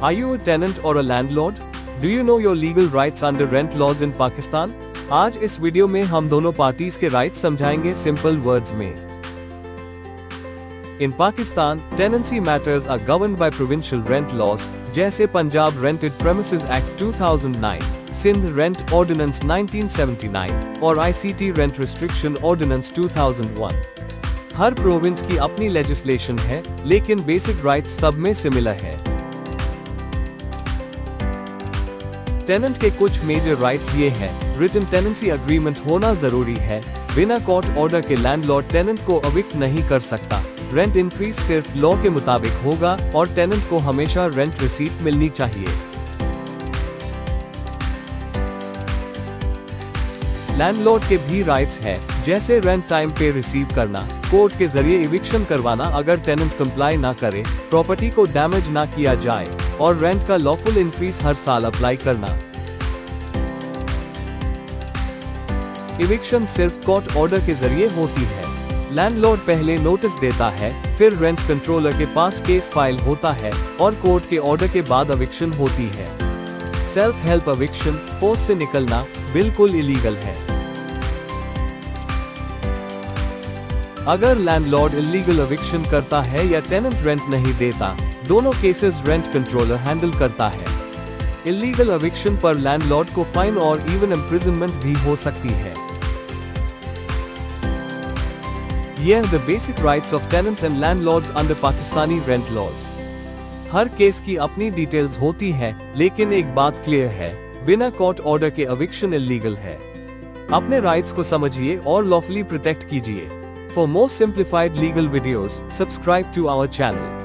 Are you a tenant or a landlord? Do you know your legal rights under rent laws in Pakistan? आज इस video में हम दोनों parties के rights समझाएंगे सिंपल वर्ड्स में। In Pakistan, tenancy matters are governed by provincial rent laws, जैसे Punjab Rented Premises Act 2009, Sindh Rent Ordinance 1979 और ICT Rent Restriction Ordinance 2001। हर प्रोविंस की अपनी लेजिस्लेशन है, लेकिन बेसिक राइट्स सब में सिमिलर है। टेनेंट के कुछ मेजर राइट्स ये हैं, रिटन टेनेंसी एग्रीमेंट होना जरूरी है, बिना कोर्ट ऑर्डर के लैंडलॉर्ड टेनेंट को एविक्ट नहीं कर सकता, रेंट इंक्रीज सिर्फ लॉ के मुताबिक होगा और टेनेंट को हमेशा रेंट रिसीट मिलनी चाहिए। लैंडलॉर्ड के भी राइट्स हैं, जैसे रेंट टाइम पे रिसीव करना, कोर्ट के जरिए इविक्शन करवाना अगर टेनेंट कंप्लाई ना करे, प्रॉपर्टी को डैमेज ना किया जाए और रेंट का लॉफुल इंक्रीज हर साल अप्लाई करना। इविक्शन सिर्फ कोर्ट ऑर्डर के जरिए होती है। लैंडलॉर्ड पहले नोटिस देता है, फिर रेंट कंट्रोलर के पास केस फाइल होता है और कोर्ट के ऑर्डर के बाद एविक्शन होती है। सेल्फ हेल्प एविक्शन, फोर्स से निकलना, बिल्कुल इलीगल है। अगर लैंडलॉर्ड इलीगल एविक्शन करता है या टेनेंट रेंट नहीं देता, दोनों केसेस रेंट कंट्रोलर हैंडल करता है। इलीगल एविक्शन पर लैंडलॉर्ड को फाइन और इवन इम्प्रिजनमेंट भी हो सकती है। ये the basic rights of tenants and landlords under Pakistani rent laws. हर केस की अपनी डिटेल्स होती है, लेकिन एक बात क्लियर है, बिना कोर्ट ऑर्डर के एविक्शन इलीगल है। अपने राइट्स को समझिए और लॉफुली प्रोटेक्ट कीजिए। For more simplified legal videos, subscribe to our channel.